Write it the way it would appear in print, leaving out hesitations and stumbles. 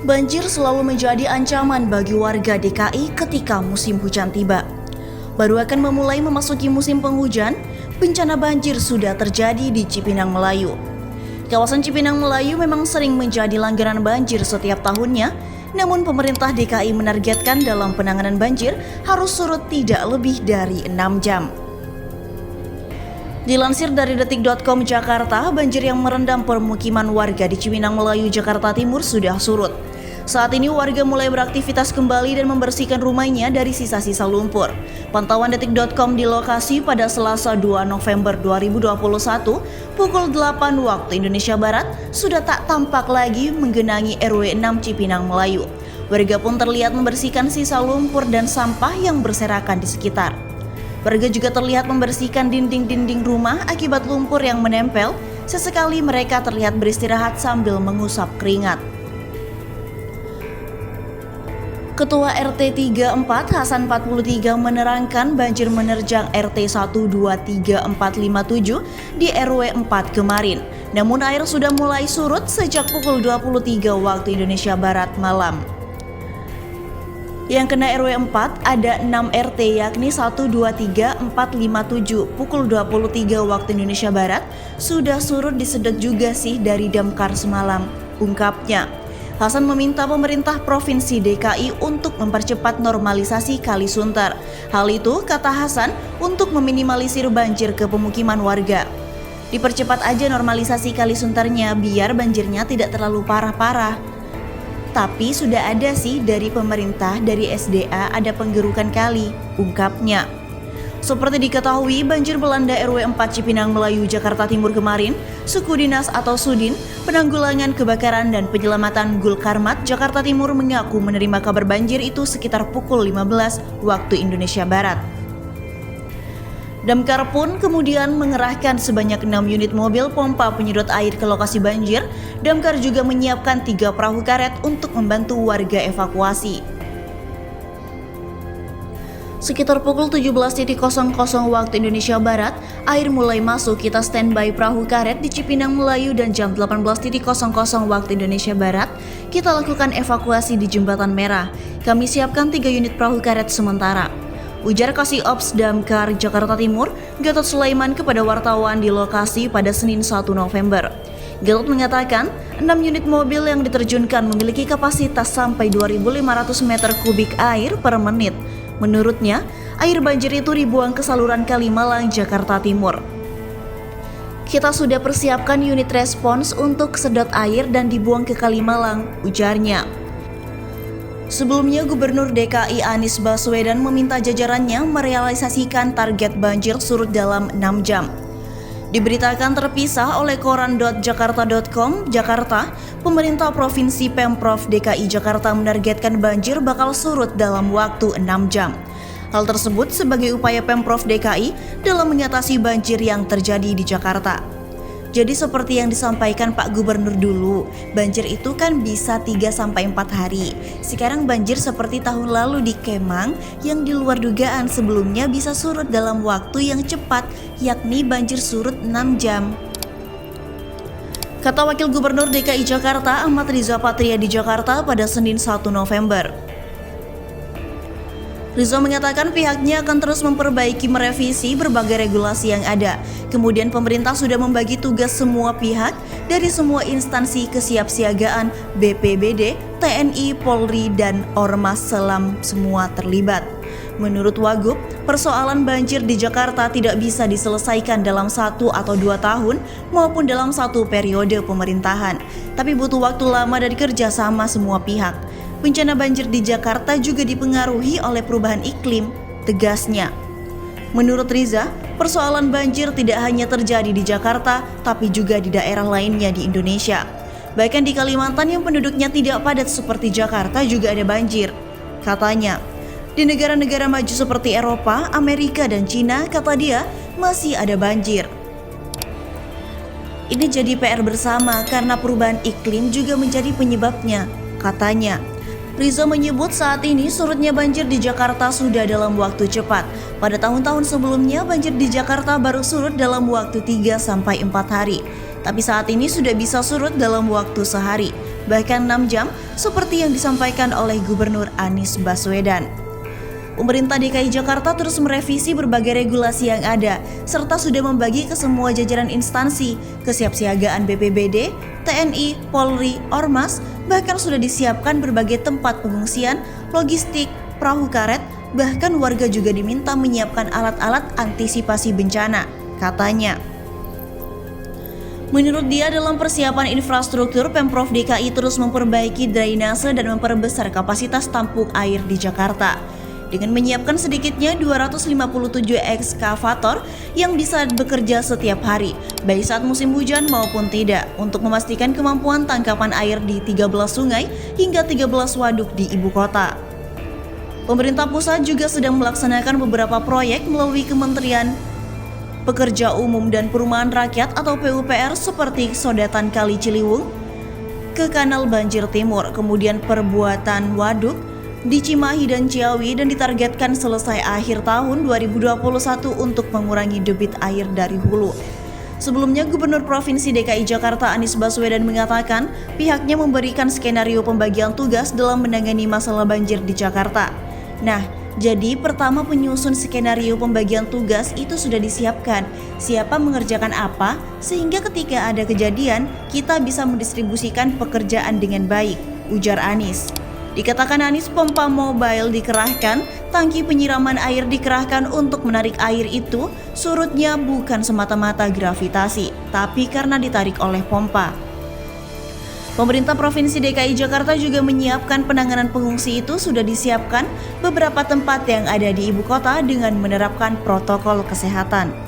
Banjir selalu menjadi ancaman bagi warga DKI ketika musim hujan tiba. Baru akan memulai memasuki musim penghujan, bencana banjir sudah terjadi di Cipinang Melayu. Kawasan Cipinang Melayu memang sering menjadi langganan banjir setiap tahunnya, namun pemerintah DKI menargetkan dalam penanganan banjir harus surut tidak lebih dari 6 jam. Dilansir dari detik.com Jakarta, banjir yang merendam permukiman warga di Cipinang Melayu, Jakarta Timur sudah surut. Saat ini warga mulai beraktivitas kembali dan membersihkan rumahnya dari sisa-sisa lumpur. Pantauan detik.com di lokasi pada Selasa 2 November 2021 pukul 8 waktu Indonesia Barat sudah tak tampak lagi menggenangi RW 6 Cipinang Melayu. Warga pun terlihat membersihkan sisa lumpur dan sampah yang berserakan di sekitar. Warga juga terlihat membersihkan dinding-dinding rumah akibat lumpur yang menempel. Sesekali mereka terlihat beristirahat sambil mengusap keringat. Ketua RT 34 Hasan 43 menerangkan banjir menerjang RT 123457 di RW 4 kemarin. Namun air sudah mulai surut sejak pukul 23 waktu Indonesia Barat malam. Yang kena RW 4 ada 6 RT yakni 123457 pukul 23 waktu Indonesia Barat sudah surut disedot juga sih dari damkar semalam, ungkapnya. Hasan meminta pemerintah Provinsi DKI untuk mempercepat normalisasi Kali Sunter. Hal itu, kata Hasan, untuk meminimalisir banjir ke pemukiman warga. Dipercepat aja normalisasi Kali Sunternya biar banjirnya tidak terlalu parah-parah. Tapi sudah ada sih dari pemerintah, dari SDA ada penggerukan kali, ungkapnya. Seperti diketahui, banjir melanda RW 4 Cipinang Melayu, Jakarta Timur kemarin. Suku Dinas atau Sudin, Penanggulangan Kebakaran dan Penyelamatan Gulkarmat, Jakarta Timur mengaku menerima kabar banjir itu sekitar pukul 15 waktu Indonesia Barat. Damkar pun kemudian mengerahkan sebanyak 6 unit mobil pompa penyedot air ke lokasi banjir. Damkar juga menyiapkan 3 perahu karet untuk membantu warga evakuasi. Sekitar pukul 17.00 waktu Indonesia Barat, air mulai masuk. Kita standby perahu karet di Cipinang Melayu dan jam 18.00 waktu Indonesia Barat, kita lakukan evakuasi di Jembatan Merah. Kami siapkan 3 unit perahu karet sementara. Ujar Kasih Ops Damkar Jakarta Timur, Gatot Sulaiman kepada wartawan di lokasi pada Senin 1 November. Gatot mengatakan, 6 unit mobil yang diterjunkan memiliki kapasitas sampai 2.500 meter kubik air per menit. Menurutnya, air banjir itu dibuang ke saluran Kalimalang, Jakarta Timur. Kita sudah persiapkan unit respons untuk sedot air dan dibuang ke Kalimalang, ujarnya. Sebelumnya, Gubernur DKI Anies Baswedan meminta jajarannya merealisasikan target banjir surut dalam 6 jam. Diberitakan terpisah oleh koran.jakarta.com, Jakarta, pemerintah Provinsi Pemprov DKI Jakarta menargetkan banjir bakal surut dalam waktu 6 jam. Hal tersebut sebagai upaya Pemprov DKI dalam mengatasi banjir yang terjadi di Jakarta. Jadi seperti yang disampaikan Pak Gubernur dulu, banjir itu kan bisa 3-4 hari. Sekarang banjir seperti tahun lalu di Kemang yang di luar dugaan sebelumnya bisa surut dalam waktu yang cepat, yakni banjir surut 6 jam. Kata Wakil Gubernur DKI Jakarta Ahmad Riza Patria di Jakarta pada Senin 1 November. Riza mengatakan pihaknya akan terus memperbaiki merevisi berbagai regulasi yang ada. Kemudian pemerintah sudah membagi tugas semua pihak dari semua instansi kesiapsiagaan BPBD, TNI, Polri, dan Ormas Selam semua terlibat. Menurut Wagub, persoalan banjir di Jakarta tidak bisa diselesaikan dalam 1 atau 2 tahun maupun dalam 1 periode pemerintahan, tapi butuh waktu lama dari kerjasama semua pihak. Bencana banjir di Jakarta juga dipengaruhi oleh perubahan iklim, tegasnya. Menurut Riza, persoalan banjir tidak hanya terjadi di Jakarta, tapi juga di daerah lainnya di Indonesia. Bahkan di Kalimantan yang penduduknya tidak padat seperti Jakarta juga ada banjir. Katanya, di negara-negara maju seperti Eropa, Amerika, dan Cina, kata dia, masih ada banjir. Ini jadi PR bersama karena perubahan iklim juga menjadi penyebabnya, katanya. Riza menyebut saat ini surutnya banjir di Jakarta sudah dalam waktu cepat. Pada tahun-tahun sebelumnya banjir di Jakarta baru surut dalam waktu 3-4 hari. Tapi saat ini sudah bisa surut dalam waktu sehari, bahkan 6 jam seperti yang disampaikan oleh Gubernur Anies Baswedan. Pemerintah DKI Jakarta terus merevisi berbagai regulasi yang ada, serta sudah membagi ke semua jajaran instansi, kesiapsiagaan BPBD, TNI, Polri, Ormas, bahkan sudah disiapkan berbagai tempat pengungsian, logistik, perahu karet, bahkan warga juga diminta menyiapkan alat-alat antisipasi bencana, katanya. Menurut dia, dalam persiapan infrastruktur, Pemprov DKI terus memperbaiki drainase dan memperbesar kapasitas tampung air di Jakarta. Dengan menyiapkan sedikitnya 257 ekskavator yang bisa bekerja setiap hari, baik saat musim hujan maupun tidak, untuk memastikan kemampuan tangkapan air di 13 sungai hingga 13 waduk di ibu kota. Pemerintah pusat juga sedang melaksanakan beberapa proyek melalui Kementerian Pekerja Umum dan Perumahan Rakyat atau PUPR seperti sodetan Kali Ciliwung ke Kanal Banjir Timur, kemudian perbuatan waduk di Cimahi dan Ciawi, dan ditargetkan selesai akhir tahun 2021 untuk mengurangi debit air dari hulu. Sebelumnya, Gubernur Provinsi DKI Jakarta Anies Baswedan mengatakan pihaknya memberikan skenario pembagian tugas dalam menangani masalah banjir di Jakarta. Nah, jadi pertama penyusun skenario pembagian tugas itu sudah disiapkan, siapa mengerjakan apa, sehingga ketika ada kejadian kita bisa mendistribusikan pekerjaan dengan baik, ujar Anies. Dikatakan Anies, pompa mobile dikerahkan, tangki penyiraman air dikerahkan untuk menarik air itu, surutnya bukan semata-mata gravitasi, tapi karena ditarik oleh pompa. Pemerintah Provinsi DKI Jakarta juga menyiapkan penanganan pengungsi itu sudah disiapkan beberapa tempat yang ada di ibu kota dengan menerapkan protokol kesehatan.